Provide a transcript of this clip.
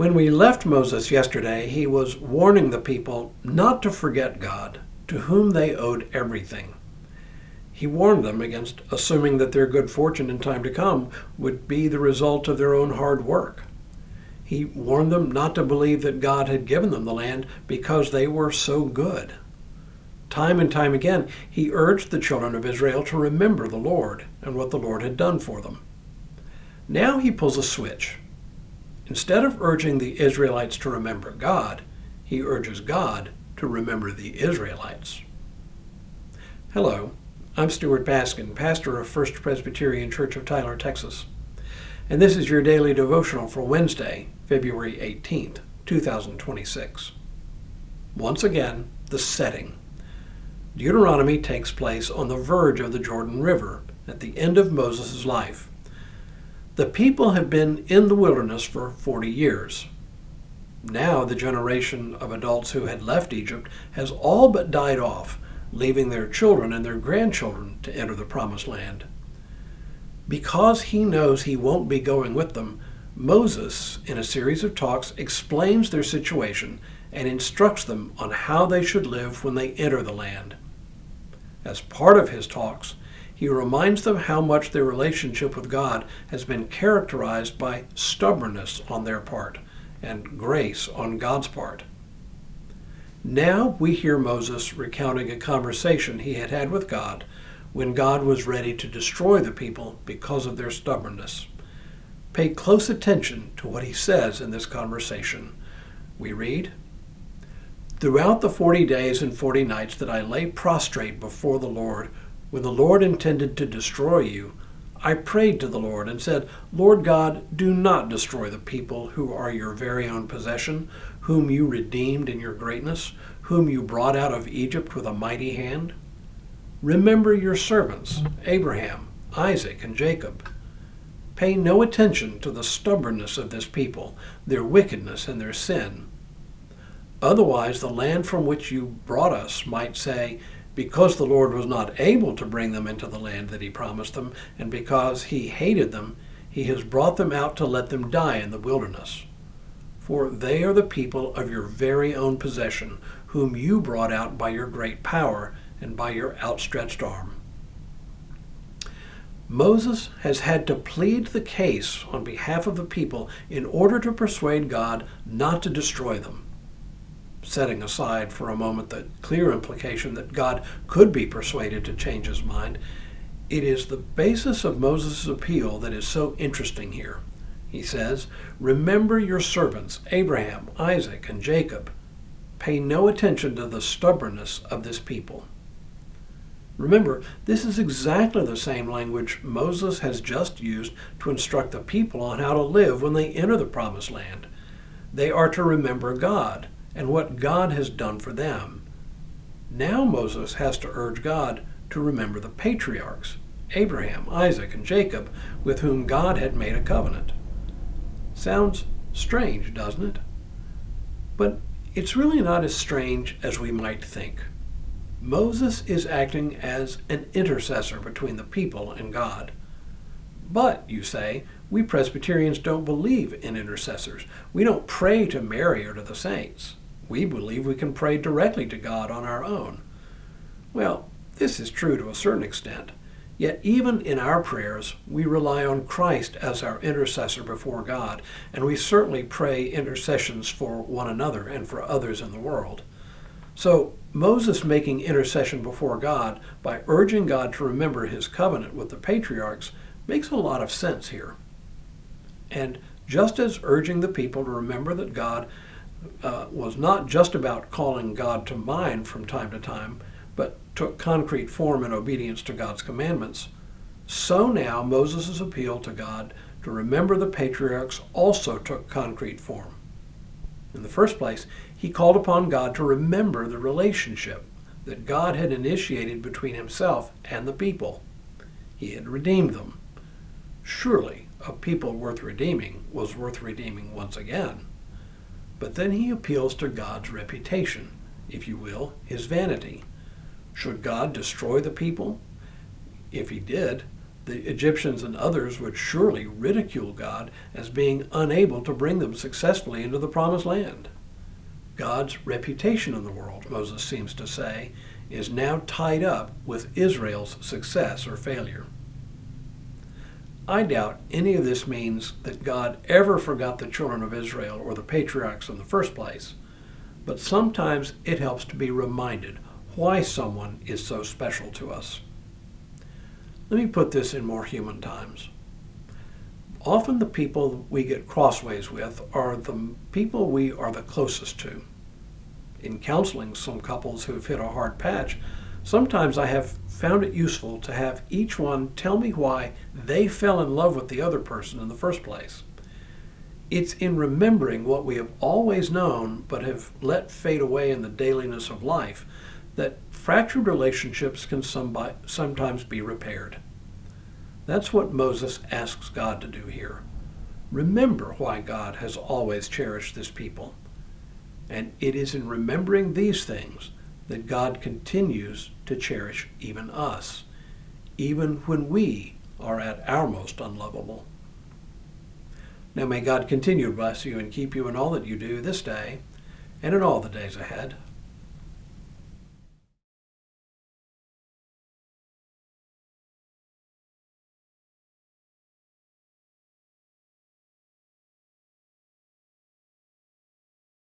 When we left Moses yesterday, he was warning the people not to forget God, to whom they owed everything. He warned them against assuming that their good fortune in time to come would be the result of their own hard work. He warned them not to believe that God had given them the land because they were so good. Time and time again, he urged the children of Israel to remember the Lord and what the Lord had done for them. Now he pulls a switch. Instead of urging the Israelites to remember God, he urges God to remember the Israelites. Hello, I'm Stuart Baskin, pastor of First Presbyterian Church of Tyler, Texas. And this is your daily devotional for Wednesday, February 18th, 2026. Once again, the setting. Deuteronomy takes place on the verge of the Jordan River at the end of Moses' life. The people have been in the wilderness for 40 years. Now the generation of adults who had left Egypt has all but died off, leaving their children and their grandchildren to enter the Promised Land. Because he knows he won't be going with them, Moses, in a series of talks, explains their situation and instructs them on how they should live when they enter the land. As part of his talks, he reminds them how much their relationship with God has been characterized by stubbornness on their part and grace on God's part. Now we hear Moses recounting a conversation he had had with God when God was ready to destroy the people because of their stubbornness. Pay close attention to what he says in this conversation. We read, "Throughout the 40 days and 40 nights that I lay prostrate before the Lord, when the Lord intended to destroy you, I prayed to the Lord and said, 'Lord God, do not destroy the people who are your very own possession, whom you redeemed in your greatness, whom you brought out of Egypt with a mighty hand. Remember your servants, Abraham, Isaac, and Jacob. Pay no attention to the stubbornness of this people, their wickedness and their sin. Otherwise the land from which you brought us might say, because the Lord was not able to bring them into the land that he promised them, and because he hated them, he has brought them out to let them die in the wilderness. For they are the people of your very own possession, whom you brought out by your great power and by your outstretched arm.'" Moses has had to plead the case on behalf of the people in order to persuade God not to destroy them. Setting aside for a moment the clear implication that God could be persuaded to change his mind, it is the basis of Moses' appeal that is so interesting here. He says, "Remember your servants, Abraham, Isaac, and Jacob. Pay no attention to the stubbornness of this people." Remember, this is exactly the same language Moses has just used to instruct the people on how to live when they enter the Promised Land. They are to remember God and what God has done for them. Now Moses has to urge God to remember the patriarchs, Abraham, Isaac, and Jacob, with whom God had made a covenant. Sounds strange, doesn't it? But it's really not as strange as we might think. Moses is acting as an intercessor between the people and God. But, you say, we Presbyterians don't believe in intercessors. We don't pray to Mary or to the saints. We believe we can pray directly to God on our own. Well, this is true to a certain extent. Yet even in our prayers, we rely on Christ as our intercessor before God, and we certainly pray intercessions for one another and for others in the world. So Moses making intercession before God by urging God to remember his covenant with the patriarchs makes a lot of sense here. And just as urging the people to remember that God was not just about calling God to mind from time to time, but took concrete form in obedience to God's commandments, so now Moses' appeal to God to remember the patriarchs also took concrete form. In the first place, he called upon God to remember the relationship that God had initiated between himself and the people. He had redeemed them. Surely, a people worth redeeming was worth redeeming once again. But then he appeals to God's reputation, if you will, his vanity. Should God destroy the people? If he did, The Egyptians and others would surely ridicule God as being unable to bring them successfully into the promised land. God's reputation in the world, Moses seems to say, is now tied up with Israel's success or failure. I doubt any of this means that God ever forgot the children of Israel or the patriarchs in the first place, but sometimes it helps to be reminded why someone is so special to us. Let me put this in more human terms. Often the people we get crossways with are the people we are the closest to. In counseling some couples who've hit a hard patch, sometimes I have found it useful to have each one tell me why they fell in love with the other person in the first place. It's in remembering what we have always known but have let fade away in the dailiness of life that fractured relationships can sometimes be repaired. That's what Moses asks God to do here. Remember why God has always cherished this people. And it is in remembering these things that God continues to cherish even us, even when we are at our most unlovable. Now may God continue to bless you and keep you in all that you do this day and in all the days ahead.